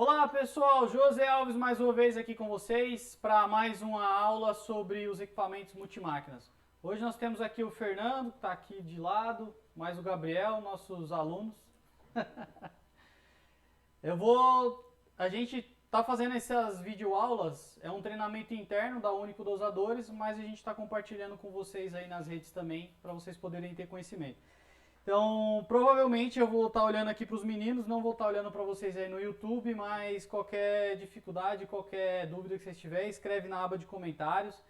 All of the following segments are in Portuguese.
Olá pessoal, José Alves mais uma vez aqui com vocês para mais uma aula sobre os equipamentos multimáquinas. Hoje nós temos aqui o Fernando, que está aqui de lado, mais o Gabriel, nossos alunos. A gente está fazendo essas videoaulas, é um treinamento interno da Único Dosadores, mas a gente está compartilhando com vocês aí nas redes também, para vocês poderem ter conhecimento. Então, provavelmente eu vou estar olhando aqui para os meninos, não vou estar olhando para vocês aí no YouTube, mas qualquer dificuldade, qualquer dúvida que vocês tiverem, escreve na aba de comentários,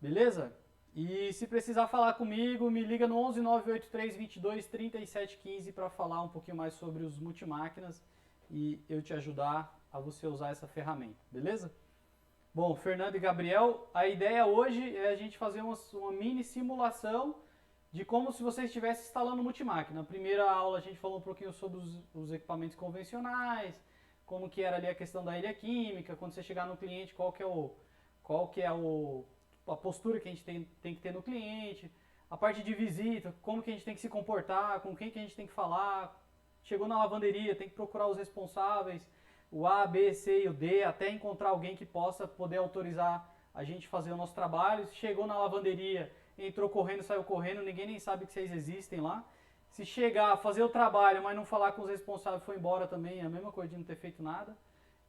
beleza? E se precisar falar comigo, me liga no 11 983 22 37 15 para falar um pouquinho mais sobre os multimáquinas e eu te ajudar a você usar essa ferramenta, beleza? Bom, Fernando e Gabriel, a ideia hoje é a gente fazer uma mini simulação de como se você estivesse instalando multimáquina. Na primeira aula a gente falou um pouquinho sobre os equipamentos convencionais, como que era ali a questão da ilha química, quando você chegar no cliente, qual que é a postura que a gente tem que ter no cliente, a parte de visita, como que a gente tem que se comportar, com quem que a gente tem que falar, chegou na lavanderia, tem que procurar os responsáveis, o A, B, C e o D, até encontrar alguém que possa poder autorizar a gente fazer o nosso trabalho. Chegou na lavanderia, entrou correndo, saiu correndo, ninguém nem sabe que vocês existem lá. Se chegar, fazer o trabalho, mas não falar com os responsáveis, foi embora também, é a mesma coisa de não ter feito nada.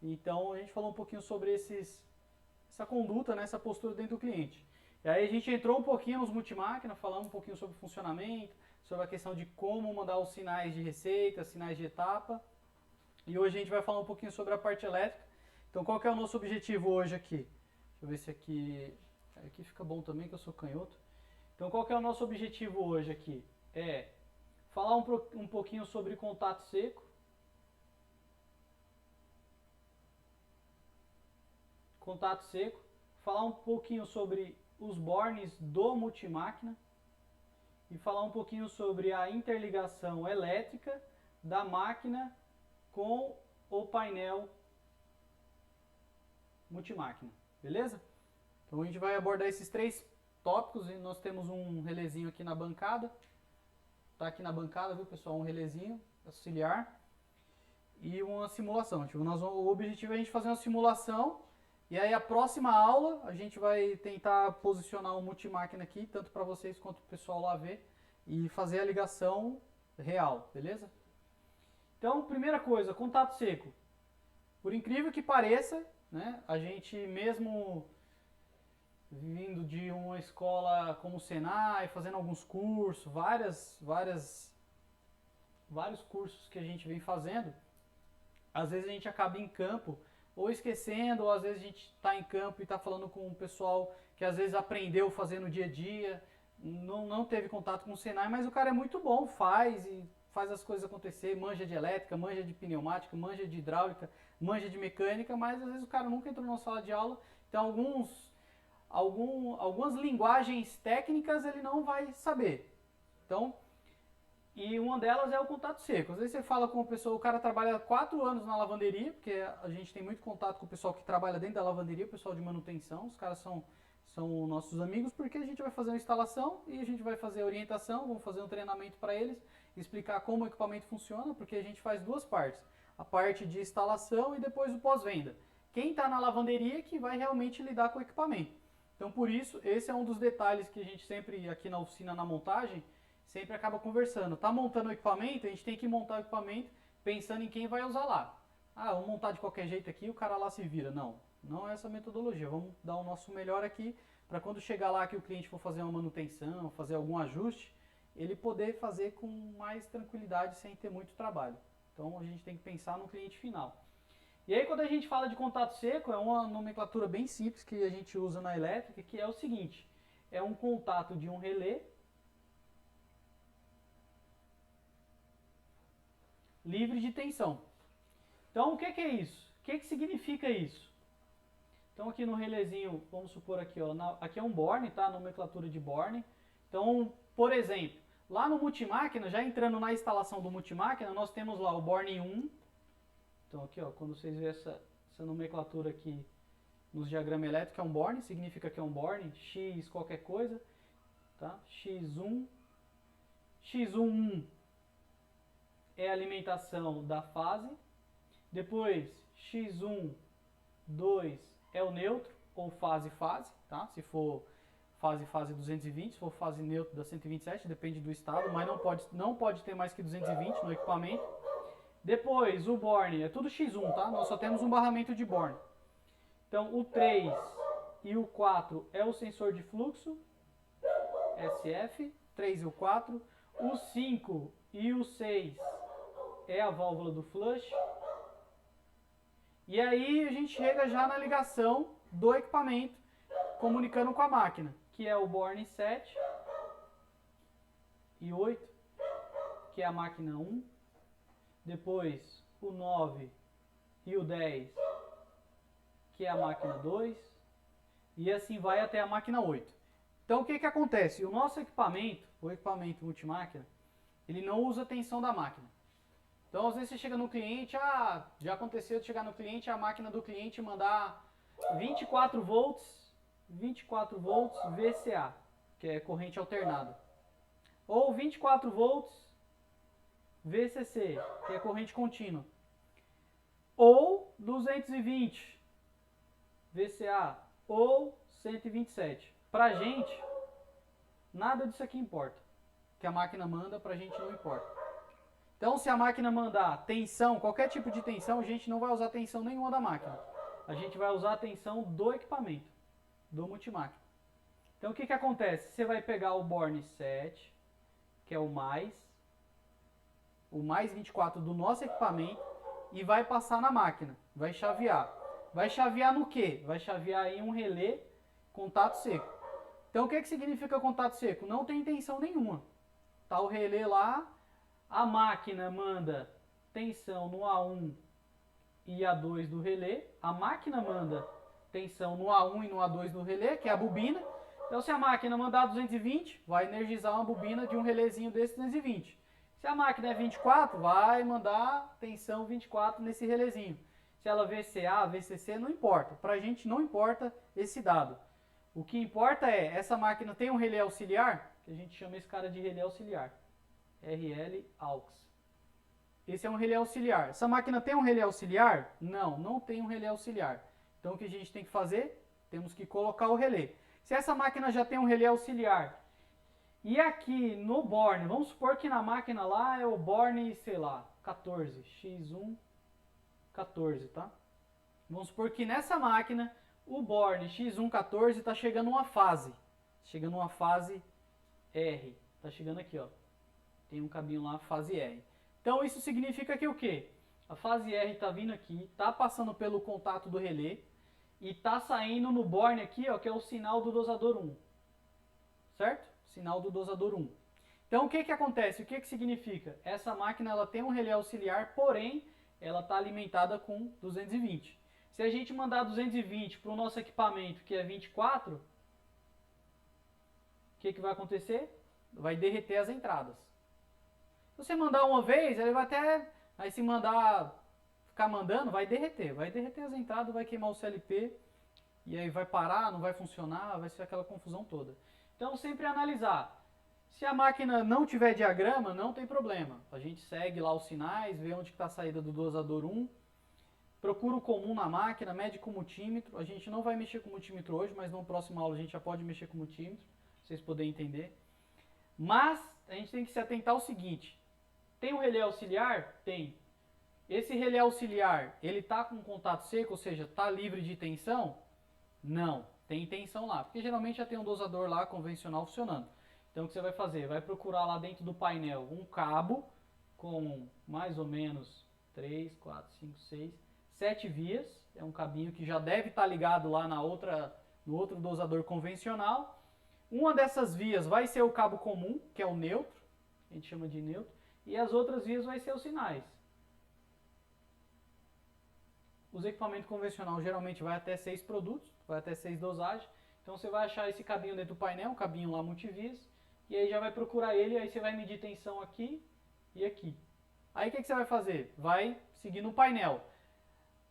Então a gente falou um pouquinho sobre essa conduta, né, essa postura dentro do cliente. E aí a gente entrou um pouquinho nos multimáquinas, falamos um pouquinho sobre o funcionamento, sobre a questão de como mandar os sinais de receita, sinais de etapa. E hoje a gente vai falar um pouquinho sobre a parte elétrica. Então qual que é o nosso objetivo hoje aqui? Deixa eu ver se aqui fica bom também, que eu sou canhoto. Então qual que é o nosso objetivo hoje aqui? É falar um pouquinho sobre contato seco. Contato seco. Falar um pouquinho sobre os bornes do multimáquina. E falar um pouquinho sobre a interligação elétrica da máquina com o painel multimáquina. Beleza? Então a gente vai abordar esses três tópicos e nós temos um relezinho aqui na bancada. Tá aqui na bancada, viu pessoal? Um relezinho auxiliar e uma simulação. Tipo, o objetivo é a gente fazer uma simulação e aí a próxima aula a gente vai tentar posicionar um multimáquina aqui, tanto para vocês quanto para o pessoal lá ver, e fazer a ligação real, beleza? Então, primeira coisa, contato seco. Por incrível que pareça, né, a gente mesmo vindo de uma escola como o Senai, fazendo alguns cursos, vários cursos que a gente vem fazendo, às vezes a gente acaba em campo ou esquecendo, ou às vezes a gente está em campo e está falando com um pessoal que às vezes aprendeu fazendo no dia a dia, não teve contato com o Senai, mas o cara é muito bom, faz as coisas acontecer, manja de elétrica, manja de pneumática, manja de hidráulica, manja de mecânica, mas às vezes o cara nunca entrou numa sala de aula, então algumas linguagens técnicas ele não vai saber. Então, e uma delas é o contato seco. Às vezes você fala com uma pessoa, o cara trabalha 4 anos na lavanderia, porque a gente tem muito contato com o pessoal que trabalha dentro da lavanderia, o pessoal de manutenção, os caras são nossos amigos, porque a gente vai fazer uma instalação e a gente vai fazer orientação, vamos fazer um treinamento para eles, explicar como o equipamento funciona, porque a gente faz duas partes, a parte de instalação e depois o pós-venda. Quem está na lavanderia que vai realmente lidar com o equipamento. Então por isso, esse é um dos detalhes que a gente sempre, aqui na oficina, na montagem, sempre acaba conversando. Tá montando o equipamento, a gente tem que montar o equipamento pensando em quem vai usar lá. Ah, vamos montar de qualquer jeito aqui, o cara lá se vira. Não, não é essa metodologia. Vamos dar o nosso melhor aqui para quando chegar lá que o cliente for fazer uma manutenção, fazer algum ajuste, ele poder fazer com mais tranquilidade sem ter muito trabalho. Então a gente tem que pensar no cliente final. E aí quando a gente fala de contato seco, é uma nomenclatura bem simples que a gente usa na elétrica, que é o seguinte, é um contato de um relé livre de tensão. Então o que é isso? O que significa isso? Então aqui no relézinho, vamos supor aqui, ó, aqui é um borne, tá? Nomenclatura de borne. Então, por exemplo, lá no multimáquina, já entrando na instalação do multimáquina, nós temos lá o borne 1. Então aqui, ó, quando vocês verem essa nomenclatura aqui nos diagramas elétricos, é um borne, significa que é um borne, X qualquer coisa, tá? X1, X11 é a alimentação da fase, Depois, X1, 2 é o neutro, ou fase-fase, tá? Se for fase-fase 220, se for fase neutro da 127, depende do estado, mas não pode ter mais que 220 no equipamento. Depois, o Borne, é tudo X1, tá? Nós só temos um barramento de Borne. Então, o 3 e o 4 é o sensor de fluxo, SF, 3 e o 4. O 5 e o 6 é a válvula do flush. E aí a gente chega já na ligação do equipamento, comunicando com a máquina, que é o Borne 7 e 8, que é a máquina 1. Depois o 9 e o 10, que é a máquina 2. E assim vai até a máquina 8. Então o que acontece? O nosso equipamento, o equipamento multimáquina, ele não usa a tensão da máquina. Então às vezes você chega no cliente, já aconteceu de chegar no cliente, a máquina do cliente mandar 24 volts VCA, que é corrente alternada. Ou 24 volts VCC, que é corrente contínua. Ou 220 VCA, ou 127. Pra gente, nada disso aqui importa. O que a máquina manda, pra gente não importa. Então, se a máquina mandar tensão, qualquer tipo de tensão, a gente não vai usar tensão nenhuma da máquina. A gente vai usar a tensão do equipamento, do multimáquina. Então, o que acontece? Você vai pegar o Borne 7, que é o mais 24 do nosso equipamento, e vai passar na máquina, vai chavear. Vai chavear no quê? Vai chavear em um relé contato seco. Então, o que significa contato seco? Não tem tensão nenhuma. Tá o relé lá, a máquina manda tensão no A1 e A2 do relé. A máquina manda tensão no A1 e no A2 do relé, que é a bobina. Então, se a máquina mandar 220, vai energizar uma bobina de um relézinho desse 220. Se a máquina é 24, vai mandar tensão 24 nesse relézinho. Se ela VCA, VCC, não importa. Para a gente não importa esse dado. O que importa é, essa máquina tem um relé auxiliar, que a gente chama esse cara de relé auxiliar. RL AUX. Esse é um relé auxiliar. Essa máquina tem um relé auxiliar? Não, não tem um relé auxiliar. Então o que a gente tem que fazer? Temos que colocar o relé. Se essa máquina já tem um relé auxiliar, e aqui no Borne, vamos supor que na máquina lá é o Borne, sei lá, 14, X1, 14, tá? Vamos supor que nessa máquina o Borne X1, 14 está chegando uma fase. Chegando uma fase R. Está chegando aqui, ó. Tem um cabinho lá, fase R. Então isso significa que o quê? A fase R está vindo aqui, está passando pelo contato do relé e está saindo no Borne aqui, ó, que é o sinal do dosador 1. Certo? Sinal do dosador 1. Então o que acontece? O que significa? Essa máquina ela tem um relé auxiliar, porém ela está alimentada com 220. Se a gente mandar 220 para o nosso equipamento, que é 24, o que vai acontecer? Vai derreter as entradas. Se você mandar uma vez, ele vai até... Aí se ficar mandando, vai derreter as entradas, vai queimar o CLP, e aí vai parar, não vai funcionar, vai ser aquela confusão toda. Então sempre analisar. Se a máquina não tiver diagrama, não tem problema. A gente segue lá os sinais, vê onde está a saída do dosador 1, procura o comum na máquina, mede com o multímetro. A gente não vai mexer com o multímetro hoje, mas na próxima aula a gente já pode mexer com o multímetro, pra vocês poderem entender. Mas a gente tem que se atentar ao seguinte. Tem um relé auxiliar? Tem. Esse relé auxiliar, ele está com contato seco, ou seja, está livre de tensão? Não, tem tensão lá, porque geralmente já tem um dosador lá convencional funcionando. Então o que você vai fazer? Vai procurar lá dentro do painel um cabo com mais ou menos 3, 4, 5, 6, 7 vias. É um cabinho que já deve estar ligado lá no outro dosador convencional. Uma dessas vias vai ser o cabo comum, que é o neutro, a gente chama de neutro, e as outras vias vai ser os sinais. Os equipamentos convencionais geralmente vai até 6 produtos, vai até 6 dosagens. Então você vai achar esse cabinho dentro do painel, um cabinho lá multivias, e aí já vai procurar ele, aí você vai medir tensão aqui e aqui. Aí o que você vai fazer? Vai seguir no painel.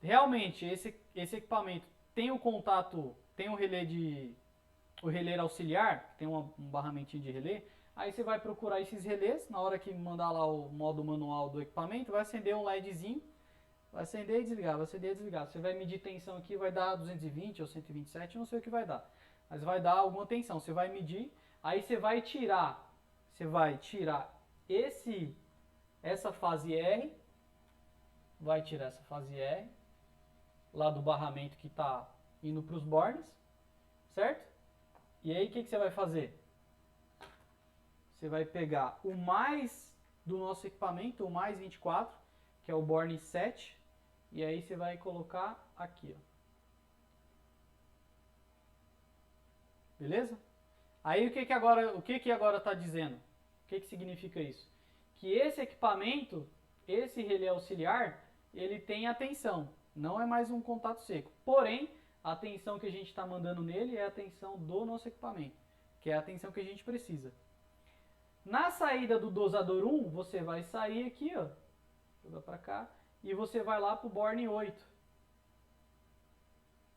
Realmente esse equipamento tem o contato, tem o relé auxiliar, tem um barramentinho de relé. Aí você vai procurar esses relés, na hora que mandar lá o modo manual do equipamento, vai acender um LEDzinho Vai acender e desligar, vai acender e desligar. Você vai medir tensão aqui, vai dar 220 ou 127, não sei o que vai dar. Mas vai dar alguma tensão. Você vai medir, aí você vai tirar essa fase R, vai tirar essa fase R, lá do barramento que está indo para os bornes, certo? E aí o que você vai fazer? Você vai pegar o mais do nosso equipamento, o mais 24, que é o borne 7, e aí você vai colocar aqui, ó. Beleza? Aí o que agora está dizendo? O que significa isso? Que esse equipamento, esse relé auxiliar, ele tem a tensão, não é mais um contato seco. Porém, a tensão que a gente está mandando nele é a tensão do nosso equipamento, que é a tensão que a gente precisa. Na saída do dosador 1, você vai sair aqui, ó, joga para cá, e você vai lá para o borne 8.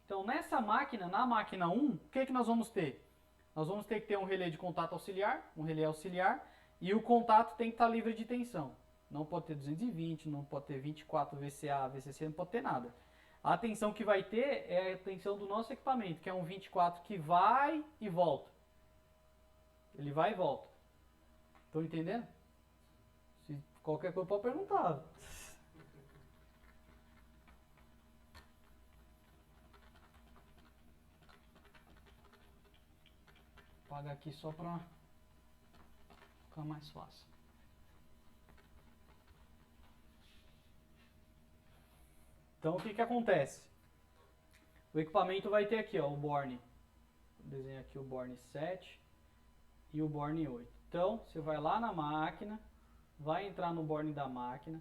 Então, nessa máquina, na máquina 1, o que nós vamos ter? Nós vamos ter que ter um relé de contato auxiliar, um relé auxiliar, e o contato tem que estar livre de tensão. Não pode ter 220, não pode ter 24 VCA, VCC, não pode ter nada. A tensão que vai ter é a tensão do nosso equipamento, que é um 24 que vai e volta. Ele vai e volta. Estão entendendo? Se qualquer coisa pode perguntar. Vou apagar aqui só para ficar mais fácil. Então o que acontece? O equipamento vai ter aqui, ó, o borne. Vou desenhar aqui o borne 7 e o borne 8. Então você vai lá na máquina, vai entrar no borne da máquina.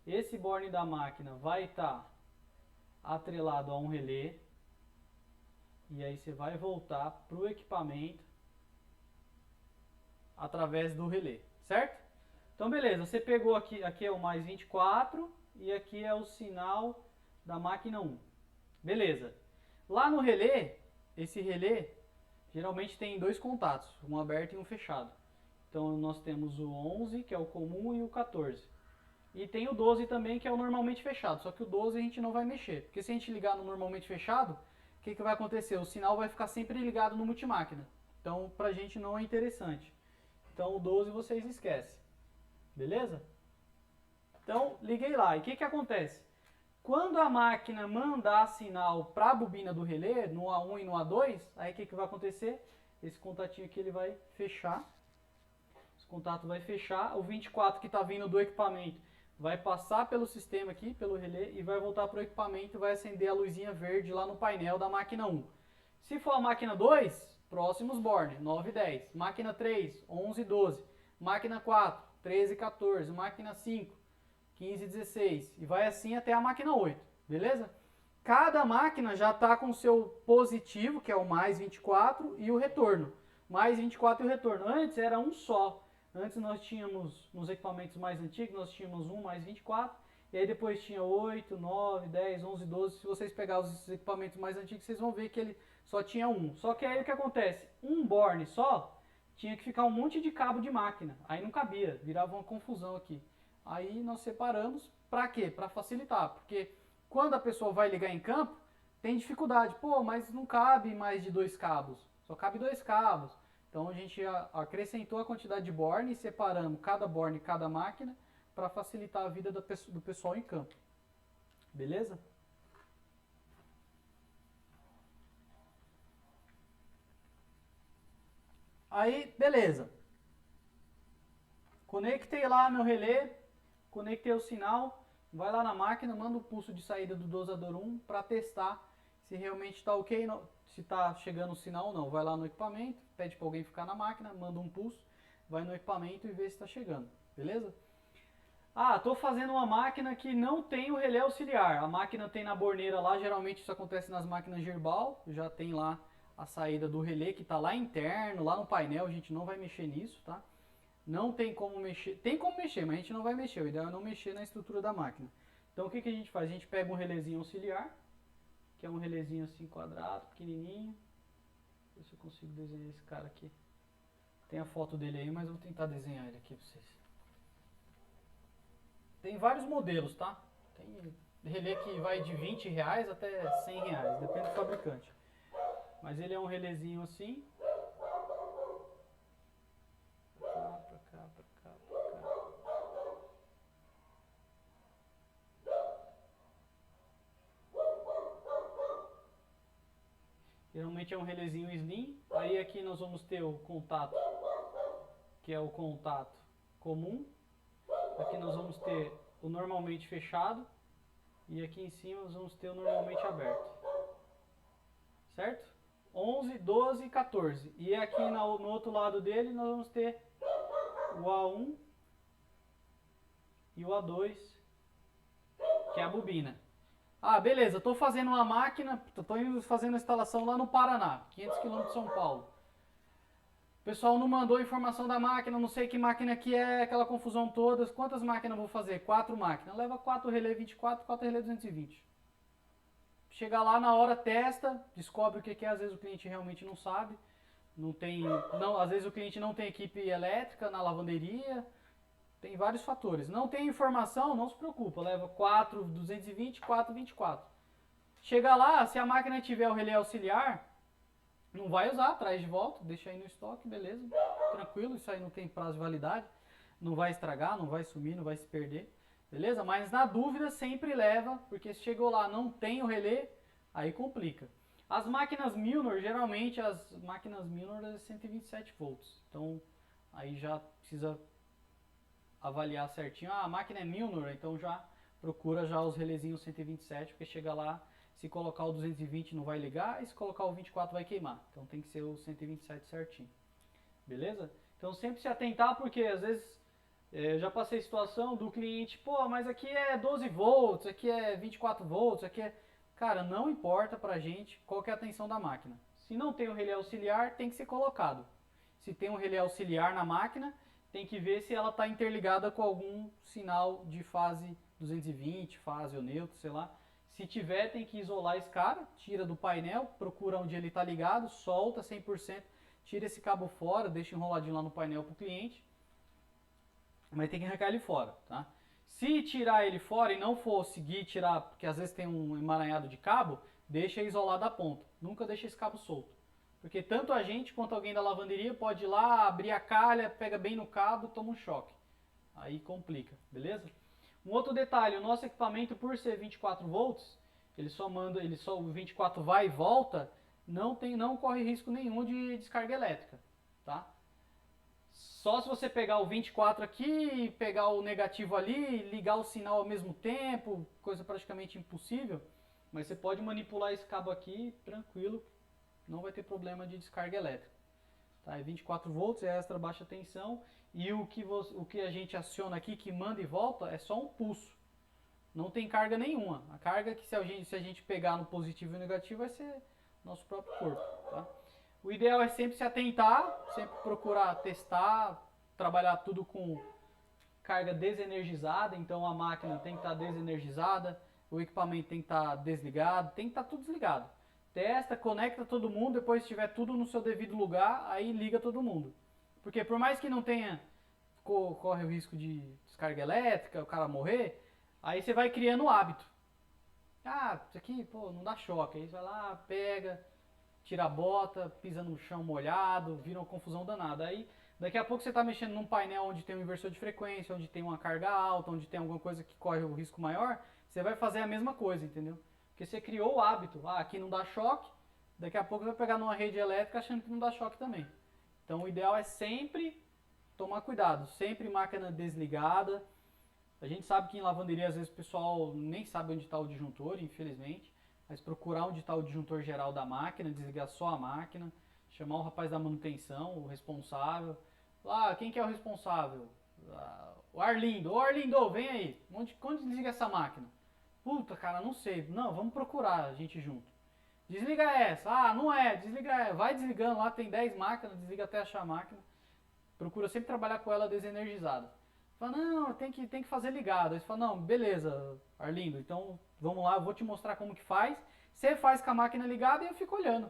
Esse borne da máquina vai estar atrelado a um relé. E aí você vai voltar para o equipamento através do relé, certo? Então beleza, você pegou aqui é o mais 24 e aqui é o sinal da máquina 1. Beleza. Lá no relé, esse relé geralmente tem dois contatos, um aberto e um fechado. Então nós temos o 11, que é o comum, e o 14. E tem o 12 também, que é o normalmente fechado, só que o 12 a gente não vai mexer, porque se a gente ligar no normalmente fechado, o que vai acontecer? O sinal vai ficar sempre ligado no multimáquina. Então pra gente não é interessante. Então o 12 vocês esquecem. Beleza? Então liguei lá. E o que acontece? Quando a máquina mandar sinal para a bobina do relé, no A1 e no A2, aí o que vai acontecer? Esse contatinho aqui ele vai fechar. Esse contato vai fechar. O 24 que está vindo do equipamento vai passar pelo sistema aqui, pelo relé, e vai voltar para o equipamento e vai acender a luzinha verde lá no painel da máquina 1. Se for a máquina 2, próximos bornes, 9 e 10. Máquina 3, 11 e 12. Máquina 4, 13 e 14. Máquina 5, 15 e 16. E vai assim até a máquina 8, beleza? Cada máquina já está com o seu positivo, que é o mais 24, e o retorno. Mais 24 e o retorno. Antes era um só. Antes nós tínhamos, nos equipamentos mais antigos, nós tínhamos 1 mais 24, e aí depois tinha 8, 9, 10, 11, 12. Se vocês pegarem os equipamentos mais antigos, vocês vão ver que ele só tinha 1. Só que aí o que acontece? Um borne só tinha que ficar um monte de cabo de máquina. Aí não cabia, virava uma confusão aqui. Aí nós separamos, para quê? Para facilitar, porque quando a pessoa vai ligar em campo, tem dificuldade. Pô, mas não cabe mais de 2 cabos, só cabe 2 cabos. Então a gente acrescentou a quantidade de borne, separando cada borne, cada máquina, para facilitar a vida do pessoal em campo. Beleza? Aí, beleza. Conectei lá meu relé, conectei o sinal, vai lá na máquina, manda o pulso de saída do dosador 1 para testar se realmente está ok, se está chegando o sinal ou não. Vai lá no equipamento, pede para alguém ficar na máquina, manda um pulso, vai no equipamento e vê se está chegando, beleza? Ah, estou fazendo uma máquina que não tem o relé auxiliar. A máquina tem na borneira lá, geralmente isso acontece nas máquinas Girbal, já tem lá a saída do relé que está lá interno, lá no painel, a gente não vai mexer nisso, tá? Não tem como mexer, tem como mexer, mas a gente não vai mexer, o ideal é não mexer na estrutura da máquina. Então o que a gente faz? A gente pega um relézinho auxiliar, que é um relézinho assim quadrado, pequenininho. Deixa eu ver se eu consigo desenhar esse cara aqui. Tem a foto dele aí, mas eu vou tentar desenhar ele aqui pra vocês. Tem vários modelos, tá? Tem relé que vai de R$ 20 até R$ 100, depende do fabricante. Mas ele é um relézinho assim. Pra cá, pra cá, pra cá, pra cá. Geralmente é um relézinho slim. Aí aqui nós vamos ter o contato, que é o contato comum. Aqui nós vamos ter o normalmente fechado. E aqui em cima nós vamos ter o normalmente aberto. Certo? 11, 12 e 14. E aqui no outro lado dele nós vamos ter o A1 e o A2, que é a bobina. Ah, beleza, estou fazendo uma máquina, estou indo fazendo a instalação lá no Paraná, 500 km de São Paulo. O pessoal não mandou a informação da máquina, não sei que máquina que é, aquela confusão toda. Quantas máquinas eu vou fazer? 4 máquinas. Leva 4 relé 24, 4 relé 220. Chega lá na hora, testa, descobre o que é, às vezes o cliente realmente não sabe. Às vezes o cliente não tem equipe elétrica na lavanderia. Tem vários fatores. Não tem informação, não se preocupa. Leva 4 220, 4 24. Chega lá, se a máquina tiver o relé auxiliar, não vai usar, traz de volta, deixa aí no estoque, beleza. Tranquilo, isso aí não tem prazo de validade. Não vai estragar, não vai sumir, não vai se perder. Beleza? Mas na dúvida sempre leva, porque se chegou lá não tem o relé, aí complica. As máquinas Milnor, geralmente as máquinas Milnor é 127 volts. Então aí já precisa avaliar certinho. Ah, a máquina é Milnor, então já procura já os relézinhos 127, porque chega lá, se colocar o 220 não vai ligar, e se colocar o 24 vai queimar. Então tem que ser o 127 certinho. Beleza? Então sempre se atentar, porque às vezes eu já passei situação do cliente, pô, mas aqui é 12 volts, aqui é 24 volts, aqui é... Cara, não importa pra gente qual que é a tensão da máquina. Se não tem o relé auxiliar, tem que ser colocado. Se tem um relé auxiliar na máquina, tem que ver se ela está interligada com algum sinal de fase 220, fase ou neutro, sei lá. Se tiver, tem que isolar esse cara, tira do painel, procura onde ele está ligado, solta 100%, tira esse cabo fora, deixa enroladinho lá no painel para o cliente. Mas tem que arrancar ele fora, tá? Se tirar ele fora e não for seguir tirar, porque às vezes tem um emaranhado de cabo, deixa isolado a ponta. Nunca deixa esse cabo solto. Porque tanto a gente quanto alguém da lavanderia pode ir lá, abrir a calha, pega bem no cabo, toma um choque. Aí complica, beleza? Um outro detalhe, o nosso equipamento, por ser 24 volts, o 24 vai e volta, não corre risco nenhum de descarga elétrica, tá? Só se você pegar o 24 aqui, pegar o negativo ali, ligar o sinal ao mesmo tempo, coisa praticamente impossível, mas você pode manipular esse cabo aqui tranquilo, não vai ter problema de descarga elétrica. Tá? É 24 volts, é extra baixa tensão, e o que a gente aciona aqui, que manda e volta, é só um pulso. Não tem carga nenhuma. A carga que se a gente pegar no positivo e negativo vai ser nosso próprio corpo. Tá? O ideal é sempre se atentar, sempre procurar testar, trabalhar tudo com carga desenergizada, então a máquina tem que estar desenergizada, o equipamento tem que estar desligado, tem que estar tudo desligado. Testa, conecta todo mundo, depois se tiver tudo no seu devido lugar, aí liga todo mundo. Porque por mais que não tenha, corre o risco de descarga elétrica, o cara morrer, aí você vai criando o hábito. Ah, isso aqui, pô, não dá choque. Aí você vai lá, pega, tira a bota, pisa no chão molhado, vira uma confusão danada. Aí daqui a pouco você está mexendo num painel onde tem um inversor de frequência, onde tem uma carga alta, onde tem alguma coisa que corre o risco maior, você vai fazer a mesma coisa, entendeu? Porque você criou o hábito, aqui não dá choque, daqui a pouco você vai pegar numa rede elétrica achando que não dá choque também. Então o ideal é sempre tomar cuidado, sempre máquina desligada. A gente sabe que em lavanderia às vezes o pessoal nem sabe onde está o disjuntor, infelizmente, mas procurar onde está o disjuntor geral da máquina, desligar só a máquina, chamar o rapaz da manutenção, o responsável. Quem que é o responsável? O Arlindo. Ô Arlindo, vem aí, onde desliga essa máquina? Puta, cara, não sei. Não, vamos procurar a gente junto. Desliga essa. Não é. Desliga essa. Vai desligando lá, tem 10 máquinas, desliga até achar a máquina. Procura sempre trabalhar com ela desenergizada. Fala, não, tem que fazer ligado. Aí você fala, não, beleza, Arlindo, então vamos lá, eu vou te mostrar como que faz. Você faz com a máquina ligada e eu fico olhando.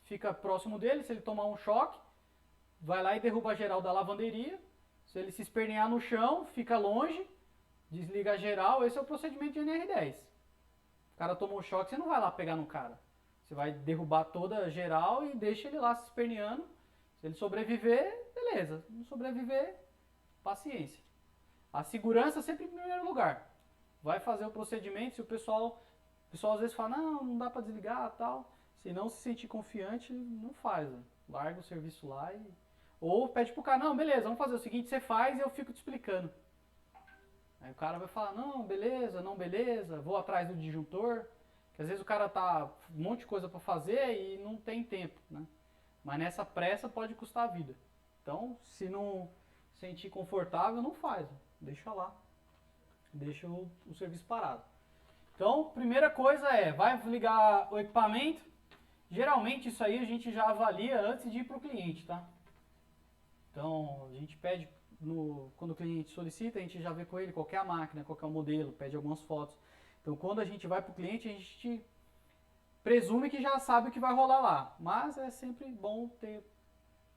Fica próximo dele, se ele tomar um choque, vai lá e derruba a geral da lavanderia. Se ele se espernear no chão, fica longe. desliga geral, esse é o procedimento de NR10. O cara tomou um choque, você não vai lá pegar no cara. Você vai derrubar toda a geral e deixa ele lá se esperneando. Se ele sobreviver, beleza. Se não sobreviver, paciência. A segurança sempre em primeiro lugar. Vai fazer o procedimento, se o pessoal às vezes fala, não dá pra desligar tal. Se não se sentir confiante, não faz. Né? Larga o serviço lá e... Ou pede pro cara, não, beleza, vamos fazer o seguinte, você faz e eu fico te explicando. Aí o cara vai falar, não, beleza, vou atrás do disjuntor. Que às vezes o cara tá um monte de coisa para fazer e não tem tempo, né? Mas nessa pressa pode custar a vida. Então, se não sentir confortável, não faz. Deixa lá. Deixa o serviço parado. Então, primeira coisa vai ligar o equipamento. Geralmente isso aí a gente já avalia antes de ir para o cliente, tá? Então, a gente pede, quando o cliente solicita, a gente já vê com ele qual é a máquina, qual é o modelo, pede algumas fotos. Então, quando a gente vai para o cliente, a gente presume que já sabe o que vai rolar lá. Mas é sempre bom ter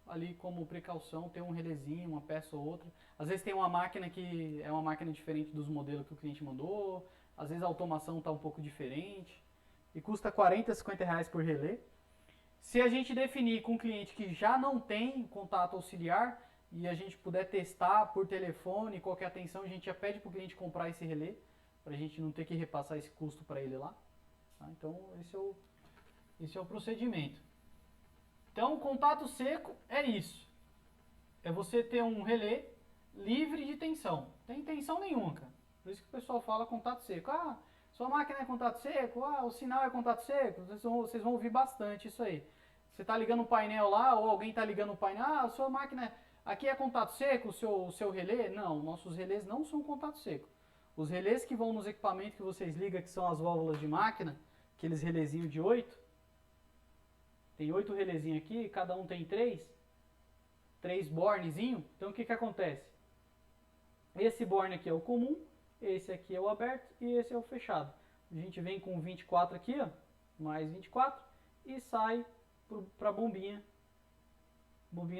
ali como precaução, ter um relezinho, uma peça ou outra. Às vezes tem uma máquina que é uma máquina diferente dos modelos que o cliente mandou. Às vezes a automação está um pouco diferente. E custa 40, 50 reais por relé. Se a gente definir com um cliente que já não tem contato auxiliar e a gente puder testar por telefone, qualquer atenção, a gente já pede para o cliente comprar esse relé, para a gente não ter que repassar esse custo para ele lá. Tá? Então esse é o procedimento. Então contato seco é isso. É você ter um relé livre de tensão. Não tem tensão nenhuma, cara. Por isso que o pessoal fala contato seco. Ah, sua máquina é contato seco? Ah, o sinal é contato seco? Vocês vão ouvir bastante isso aí. Você está ligando o painel lá, ou alguém está ligando o painel, a sua máquina aqui é contato seco, o seu relé? Não, nossos relés não são contato seco. Os relés que vão nos equipamentos que vocês ligam, que são as válvulas de máquina, aqueles relézinhos de 8, tem 8 relézinhos aqui, cada um tem 3 bornezinhos. Então o que acontece? Esse borne aqui é o comum, esse aqui é o aberto e esse é o fechado. A gente vem com 24 aqui, ó, mais 24 e sai para a bombinha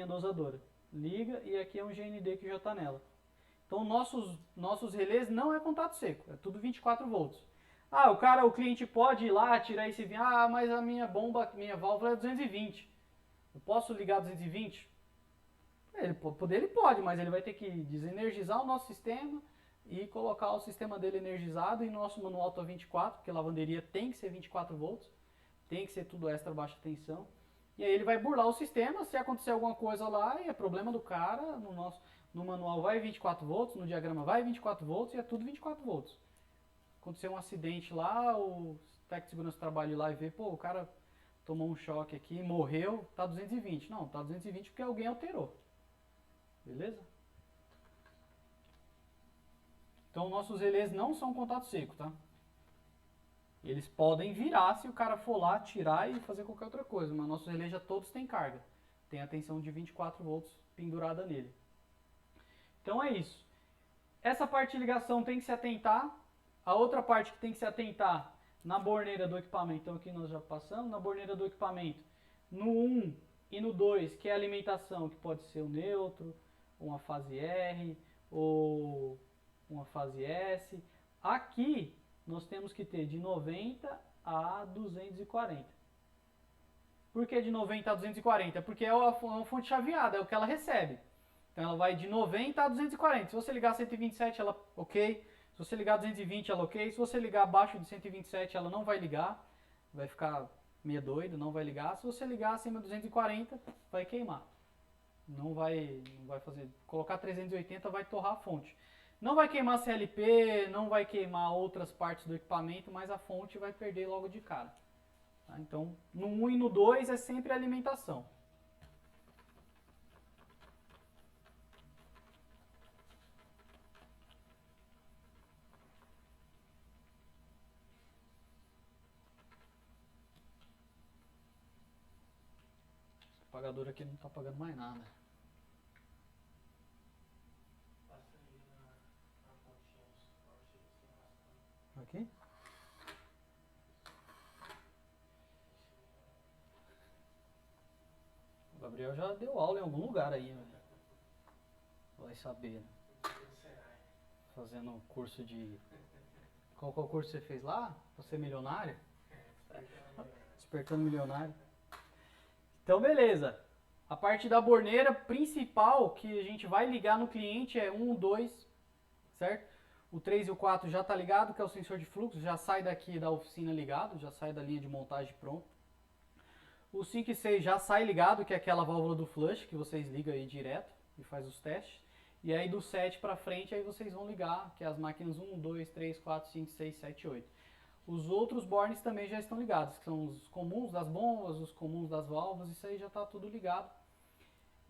dosadora. Liga e aqui é um GND que já está nela. Então nossos relés não é contato seco, é tudo 24 volts. Ah, o cliente pode ir lá, tirar esse... Ah, mas a minha válvula é 220. Eu posso ligar 220? Ele pode, mas ele vai ter que desenergizar o nosso sistema e colocar o sistema dele energizado. E nosso manual está 24, porque a lavanderia tem que ser 24 volts. Tem que ser tudo extra baixa tensão. E aí ele vai burlar o sistema, se acontecer alguma coisa lá, é problema do cara. No manual vai 24 volts, no diagrama vai 24 volts e é tudo 24 volts. Aconteceu um acidente lá, o técnico de segurança do trabalho lá e vê, pô, o cara tomou um choque aqui, morreu, tá 220. Não, tá 220 porque alguém alterou. Beleza? Então nossos relés não são contato seco, tá? Eles podem virar se o cara for lá, tirar e fazer qualquer outra coisa, mas nossos relés já todos têm carga. Tem a tensão de 24 volts pendurada nele. Então é isso. Essa parte de ligação tem que se atentar. A outra parte que tem que se atentar na borneira do equipamento, então aqui nós já passamos, na borneira do equipamento, no 1 e no 2, que é a alimentação, que pode ser o neutro, uma fase R ou uma fase S. Aqui nós temos que ter de 90 a 240. Por que de 90 a 240? Porque é uma fonte chaveada, é o que ela recebe. Então ela vai de 90 a 240. Se você ligar 127, ela ok. Se você ligar 220, ela ok. Se você ligar abaixo de 127, ela não vai ligar. Vai ficar meio doido, não vai ligar. Se você ligar acima de 240, vai queimar. Não vai fazer. Colocar 380 vai torrar a fonte. Não vai queimar CLP, não vai queimar outras partes do equipamento, mas a fonte vai perder logo de cara. Tá? Então, no 1 e no 2 é sempre a alimentação. O apagador aqui não está pagando mais nada. Aqui? O Gabriel já deu aula em algum lugar aí, né? Vai saber. fazendo curso de... Qual curso você fez lá? Pra ser milionário? Despertando milionário. Então, beleza. A parte da borneira principal que a gente vai ligar no cliente é 1, 2, certo? O 3 e o 4 já tá ligado, que é o sensor de fluxo, já sai daqui da oficina ligado, já sai da linha de montagem pronto. O 5 e 6 já sai ligado, que é aquela válvula do flush, que vocês ligam aí direto e faz os testes. E aí do 7 para frente aí vocês vão ligar, que é as máquinas 1, 2, 3, 4, 5, 6, 7, 8. Os outros bornes também já estão ligados, que são os comuns das bombas, os comuns das válvulas, isso aí já está tudo ligado.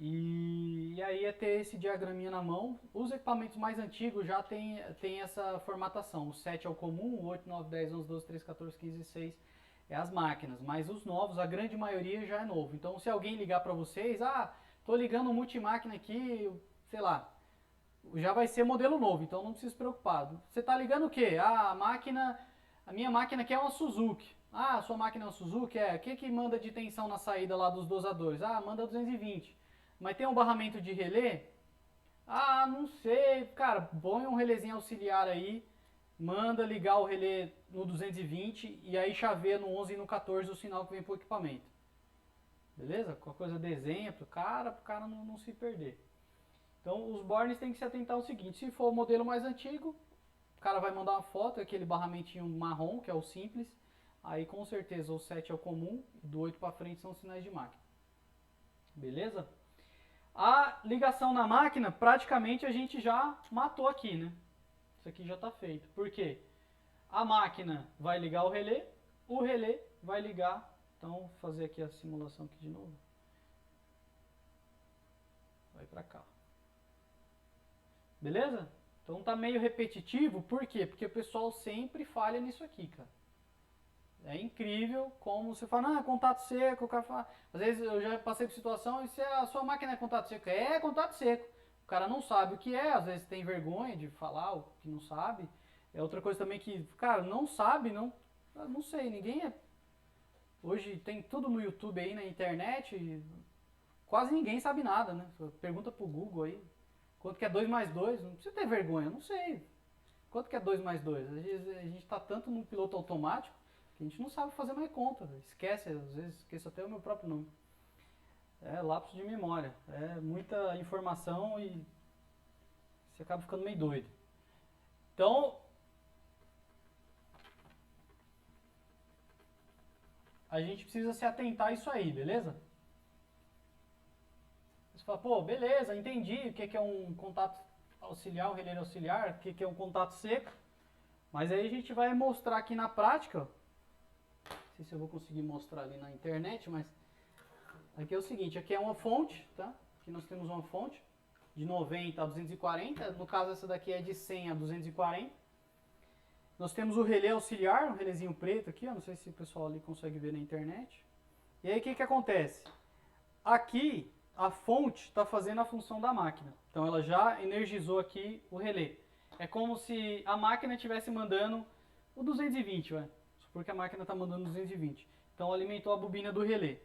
E aí é ter esse diagraminha na mão. Os equipamentos mais antigos já tem essa formatação. O 7 é o comum, o 8, 9, 10, 11, 12, 13, 14, 15, 16 é as máquinas. Mas os novos, a grande maioria já é novo. Então se alguém ligar para vocês, tô ligando um multimáquina aqui, sei lá, já vai ser modelo novo, então não precisa se preocupar. Você está ligando o quê? A minha máquina aqui é uma Suzuki. A sua máquina é uma Suzuki? O que manda de tensão na saída lá dos dosadores? Manda 220. Mas tem um barramento de relé? Não sei. Cara, põe um relézinho auxiliar aí, manda ligar o relé no 220 e aí chaveia no 11 e no 14 o sinal que vem pro equipamento. Beleza? Qualquer coisa desenha pro cara não se perder. Então os bornes tem que se atentar ao seguinte, se for o modelo mais antigo, o cara vai mandar uma foto, aquele barramentinho marrom, que é o simples, aí com certeza o 7 é o comum, do 8 para frente são os sinais de máquina. Beleza? A ligação na máquina, praticamente a gente já matou aqui, né? Isso aqui já está feito. Por quê? A máquina vai ligar o relé vai ligar, então vou fazer aqui a simulação aqui de novo. Vai para cá. Beleza? Então tá meio repetitivo, por quê? Porque o pessoal sempre falha nisso aqui, cara. É incrível como você fala, contato seco, o cara fala, às vezes eu já passei por situação e se a sua máquina é contato seco, é contato seco. O cara não sabe o que é, às vezes tem vergonha de falar o que não sabe. É outra coisa também que, cara, não sabe, não sei, ninguém é. Hoje tem tudo no YouTube aí, na internet, quase ninguém sabe nada, né? Pergunta pro Google aí, quanto que é 2 mais 2? Não precisa ter vergonha, não sei. Quanto que é 2 mais 2? A gente tá tanto no piloto automático que a gente não sabe fazer mais conta. Esquece, às vezes esqueço até o meu próprio nome. É lapso de memória. É muita informação e você acaba ficando meio doido. Então, a gente precisa se atentar a isso aí, beleza? Você fala, pô, beleza, entendi o que é um contato auxiliar, um relé auxiliar, o que é um contato seco. Mas aí a gente vai mostrar aqui na prática. Não sei se eu vou conseguir mostrar ali na internet, mas aqui é o seguinte, aqui é uma fonte, tá? Aqui nós temos uma fonte de 90 a 240, no caso essa daqui é de 100 a 240. Nós temos o relé auxiliar, um relézinho preto aqui, ó, não sei se o pessoal ali consegue ver na internet. E aí o que acontece? Aqui a fonte está fazendo a função da máquina, então ela já energizou aqui o relé. É como se a máquina estivesse mandando o 220, porque a máquina está mandando 220. Então alimentou a bobina do relé.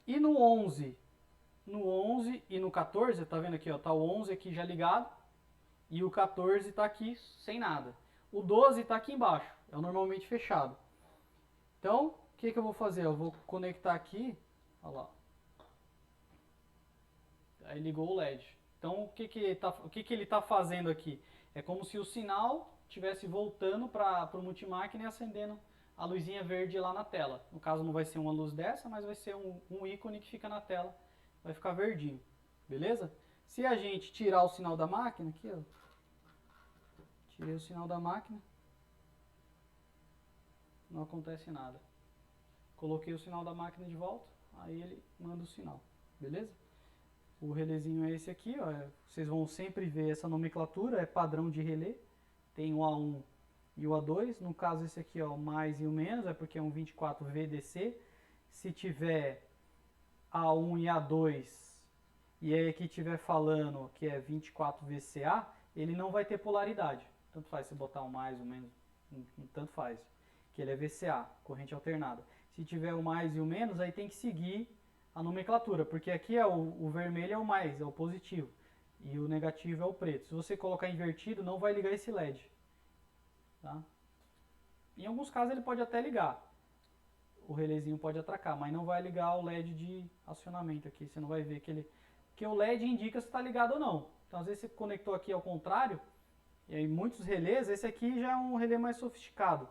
E no 11 e no 14, tá vendo aqui, ó, tá o 11 aqui já ligado e o 14 está aqui sem nada. O 12 está aqui embaixo, é o normalmente fechado. Então, o que eu vou fazer? Eu vou conectar aqui, olha lá. Aí ligou o LED. Então, o que ele está fazendo aqui? É como se o sinal estivesse voltando para o multimáquina e acendendo a luzinha verde lá na tela. No caso não vai ser uma luz dessa, mas vai ser um ícone que fica na tela. Vai ficar verdinho. Beleza? Se a gente tirar o sinal da máquina, aqui ó. Tirei o sinal da máquina. Não acontece nada. Coloquei o sinal da máquina de volta. Aí ele manda o sinal. Beleza? O relézinho é esse aqui, ó. Vocês vão sempre ver essa nomenclatura, é padrão de relé. Tem o A1 e o A2. No caso esse aqui, ó, o mais e o menos, é porque é um 24 VDC. Se tiver A1 e A2, e aí aqui tiver falando que é 24 VCA, ele não vai ter polaridade. Tanto faz se botar um mais ou menos, tanto faz. Que ele é VCA, corrente alternada. Se tiver o mais e o menos, aí tem que seguir a nomenclatura, porque aqui é o vermelho é o mais, é o positivo. e o negativo é o preto. Se você colocar invertido, não vai ligar esse LED. Tá? Em alguns casos ele pode até ligar. O relézinho pode atracar, mas não vai ligar o LED de acionamento aqui. Você não vai ver que ele... Porque o LED indica se está ligado ou não. Então às vezes você conectou aqui ao contrário, e aí muitos relés, esse aqui já é um relé mais sofisticado.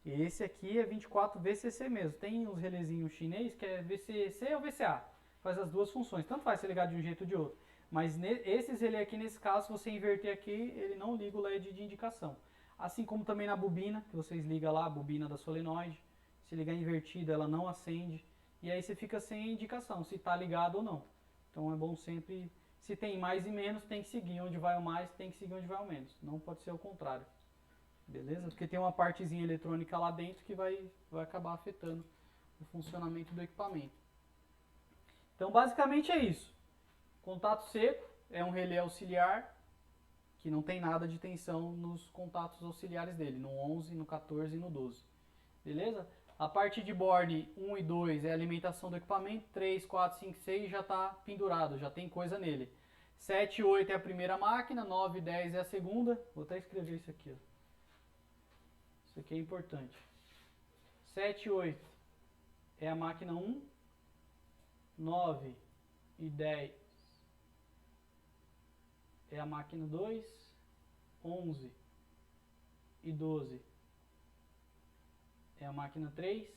E esse aqui é 24 VCC mesmo. Tem uns relézinhos chinês que é VCC ou VCA. Faz as duas funções. Tanto faz ser ligado de um jeito ou de outro. Mas esses relés aqui, nesse caso, se você inverter aqui, ele não liga o LED de indicação. Assim como também na bobina, que vocês ligam lá, a bobina da solenoide. Se ligar invertida, ela não acende. E aí você fica sem indicação, se está ligado ou não. Então é bom sempre, se tem mais e menos, tem que seguir onde vai o mais, tem que seguir onde vai o menos. Não pode ser o contrário. Beleza? Porque tem uma partezinha eletrônica lá dentro que vai acabar afetando o funcionamento do equipamento. Então basicamente é isso. Contato seco é um relé auxiliar que não tem nada de tensão nos contatos auxiliares dele, no 11, no 14 e no 12. Beleza? A parte de board 1 e 2 é a alimentação do equipamento, 3, 4, 5, 6 já está pendurado, já tem coisa nele. 7 e 8 é a primeira máquina, 9 e 10 é a segunda. Vou até escrever isso aqui. Ó. Isso aqui é importante. 7 e 8 é a máquina 1, 9 e 10 é a máquina 2, 11 e 12 é a máquina 3,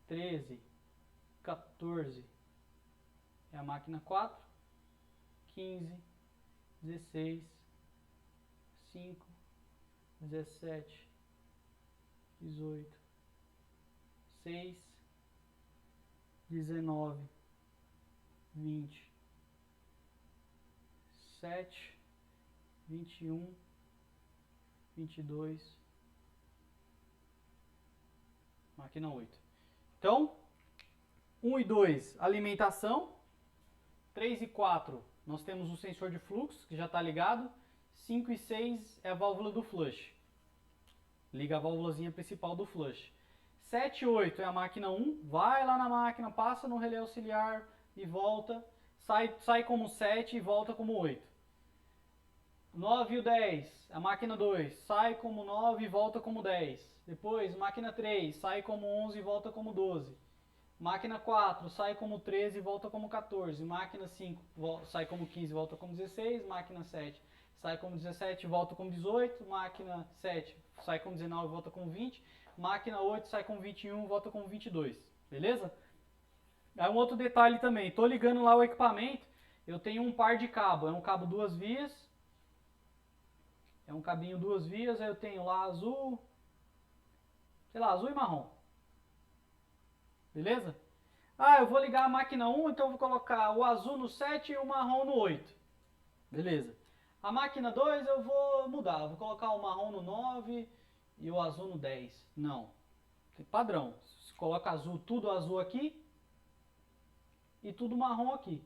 13, 14 é a máquina 4, 15, 16, 5, 17, 18, 6, 19, 20, 7, 21, 22, máquina 8. Então, 1 e 2, alimentação. 3 e 4, nós temos o sensor de fluxo, que já está ligado. 5 e 6 é a válvula do flush. Liga a válvulazinha principal do flush. 7 e 8 é a máquina 1, vai lá na máquina, passa no relé auxiliar e volta. Sai como 7 e volta como 8. 9 e o 10, a máquina 2, sai como 9 e volta como 10. Depois, máquina 3, sai como 11 e volta como 12. Máquina 4, sai como 13 e volta como 14. Máquina 5, sai como 15 e volta como 16. Máquina 7, sai como 17 e volta como 18. Máquina 7, sai como 19 e volta como 20. Máquina 8, sai como 21 e volta como 22. Beleza? Aí um outro detalhe também, estou ligando lá o equipamento, eu tenho um par de cabo, é um cabo 2 vias. É um cabinho 2 vias, aí eu tenho lá azul, sei lá, azul e marrom. Beleza? Ah, eu vou ligar a máquina 1, então eu vou colocar o azul no 7 e o marrom no 8. Beleza. A máquina 2 eu vou mudar, eu vou colocar o marrom no 9 e o azul no 10. Não. Tem padrão. Você coloca azul, tudo azul aqui e tudo marrom aqui.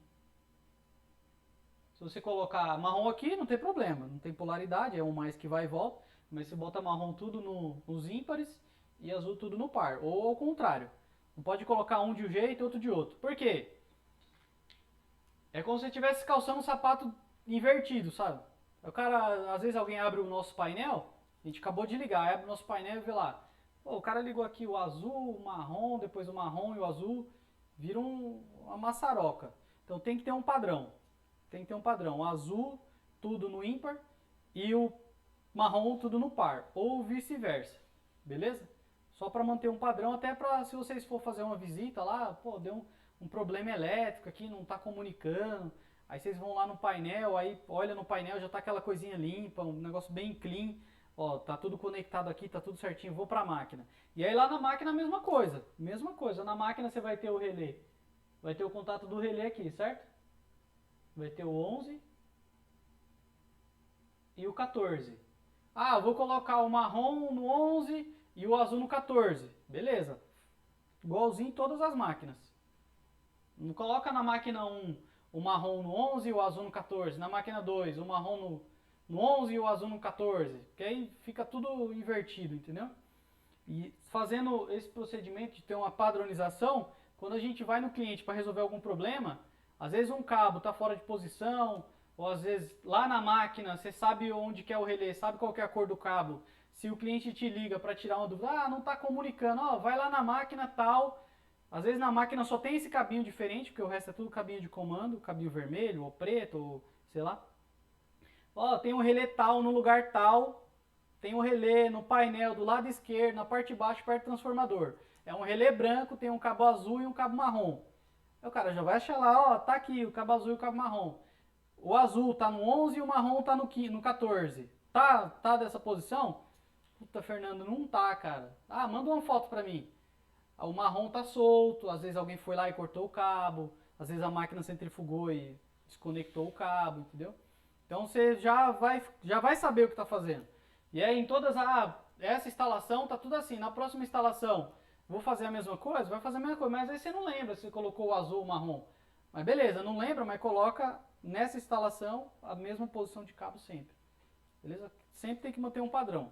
Se você colocar marrom aqui, não tem problema, não tem polaridade, é um mais que vai e volta, mas você bota marrom tudo nos ímpares e azul tudo no par, ou ao contrário. Não pode colocar um de um jeito e outro de outro. Por quê? É como se você estivesse calçando um sapato invertido, sabe? O cara, às vezes alguém abre o nosso painel, a gente acabou de ligar, abre o nosso painel e vê lá. Pô, o cara ligou aqui o azul, o marrom, depois o marrom e o azul, vira uma maçaroca. Então tem que ter um padrão. Tem que ter um padrão. O azul, tudo no ímpar, e o marrom, tudo no par. Ou vice-versa. Beleza? Só para manter um padrão, até para se vocês for fazer uma visita lá, pô, deu um problema elétrico aqui, não está comunicando. Aí vocês vão lá no painel, aí olha no painel, já tá aquela coisinha limpa, um negócio bem clean. Ó, tá tudo conectado aqui, tá tudo certinho, vou para a máquina. E aí lá na máquina a mesma coisa. Mesma coisa. Na máquina você vai ter o relé. Vai ter o contato do relé aqui, certo? Vai ter o 11 e o 14. Ah, eu vou colocar o marrom no 11 e o azul no 14. Beleza. Igualzinho em todas as máquinas. Não coloca na máquina 1 o marrom no 11 e o azul no 14. Na máquina 2 o marrom no 11 e o azul no 14. Porque aí fica tudo invertido, entendeu? E fazendo esse procedimento de ter uma padronização, quando a gente vai no cliente para resolver algum problema, Às vezes um cabo está fora de posição, ou às vezes lá na máquina você sabe onde que é o relé, sabe qual que é a cor do cabo. Se o cliente te liga para tirar uma dúvida, não está comunicando, vai lá na máquina tal. Às vezes na máquina só tem esse cabinho diferente, porque o resto é tudo cabinho de comando, cabinho vermelho ou preto, ou sei lá. Tem um relé tal no lugar tal, tem um relé no painel do lado esquerdo, na parte de baixo, perto do transformador. É um relé branco, tem um cabo azul e um cabo marrom. Aí o cara já vai achar lá, tá aqui o cabo azul e o cabo marrom. O azul tá no 11 e o marrom tá no 14. Tá dessa posição? Puta, Fernando, não tá, cara. Manda uma foto pra mim. O marrom tá solto, às vezes alguém foi lá e cortou o cabo, às vezes a máquina centrifugou e desconectou o cabo, entendeu? Então você já vai saber o que está fazendo. E aí em todas, essa instalação tá tudo assim, na próxima instalação vou fazer a mesma coisa? Vai fazer a mesma coisa, mas aí você não lembra se você colocou o azul ou o marrom. Mas beleza, não lembra, mas coloca nessa instalação a mesma posição de cabo sempre. Beleza? Sempre tem que manter um padrão.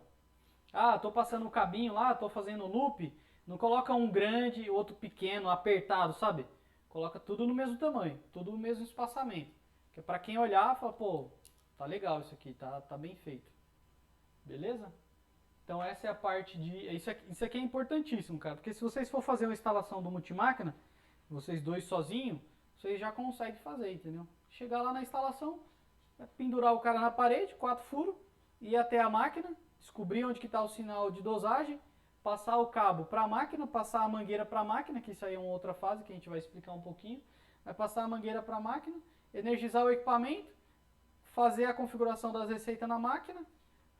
Tô passando o cabinho lá, tô fazendo loop, não coloca um grande, outro pequeno, apertado, sabe? Coloca tudo no mesmo tamanho, tudo no mesmo espaçamento. Que é pra quem olhar, fala, pô, tá legal isso aqui, tá bem feito. Beleza? Então essa é a parte de... Isso aqui é importantíssimo, cara, porque se vocês for fazer uma instalação do multimáquina, vocês dois sozinhos, vocês já conseguem fazer, entendeu? Chegar lá na instalação, pendurar o cara na parede, 4 furos, ir até a máquina, descobrir onde que está o sinal de dosagem, passar o cabo para a máquina, passar a mangueira para a máquina, que isso aí é uma outra fase que a gente vai explicar um pouquinho. Vai passar a mangueira para a máquina, energizar o equipamento, fazer a configuração das receitas na máquina,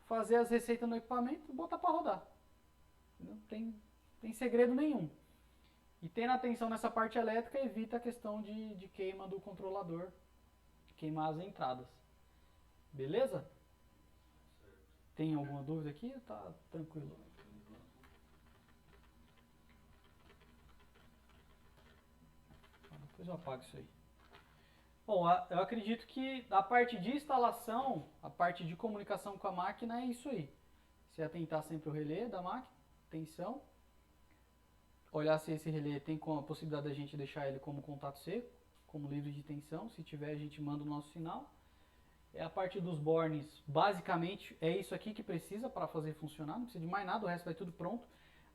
fazer as receitas no equipamento e botar para rodar. Não tem segredo nenhum. E tendo atenção nessa parte elétrica, evita a questão de queima do controlador, queimar as entradas. Beleza? Tem alguma dúvida aqui? Tá tranquilo. Depois eu apago isso aí. Bom, eu acredito que a parte de instalação, a parte de comunicação com a máquina é isso aí. Se atentar sempre o relé da máquina, tensão. Olhar se esse relé tem a possibilidade da gente deixar ele como contato seco, como livre de tensão. Se tiver, a gente manda o nosso sinal. A parte dos bornes, basicamente, é isso aqui que precisa para fazer funcionar. Não precisa de mais nada, o resto vai tudo pronto.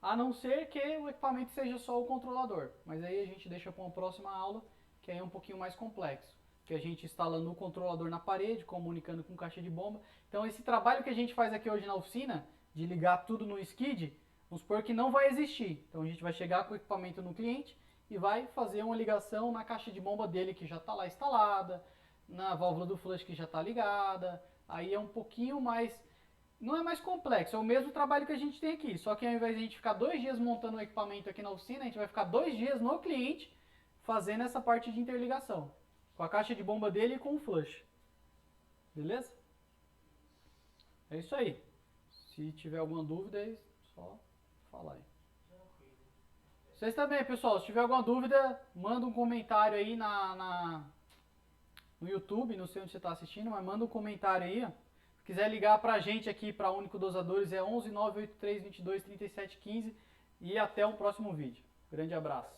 A não ser que o equipamento seja só o controlador. Mas aí a gente deixa para uma próxima aula, que aí é um pouquinho mais complexo. Que a gente instalando o controlador na parede, comunicando com caixa de bomba. Então esse trabalho que a gente faz aqui hoje na oficina, de ligar tudo no skid, vamos supor que não vai existir. Então a gente vai chegar com o equipamento no cliente e vai fazer uma ligação na caixa de bomba dele que já está lá instalada, na válvula do flush que já está ligada. Aí é um pouquinho mais... Não é mais complexo, é o mesmo trabalho que a gente tem aqui. Só que ao invés de a gente ficar 2 dias montando o equipamento aqui na oficina, a gente vai ficar 2 dias no cliente fazendo essa parte de interligação. Com a caixa de bomba dele e com o flush. Beleza? É isso aí. Se tiver alguma dúvida, é só falar aí. Vocês também, pessoal. Se tiver alguma dúvida, manda um comentário aí no YouTube. Não sei onde você está assistindo, mas manda um comentário aí. Se quiser ligar pra gente aqui, para Único Dosadores, é 11 983 22 37 15. E até o próximo vídeo. Grande abraço.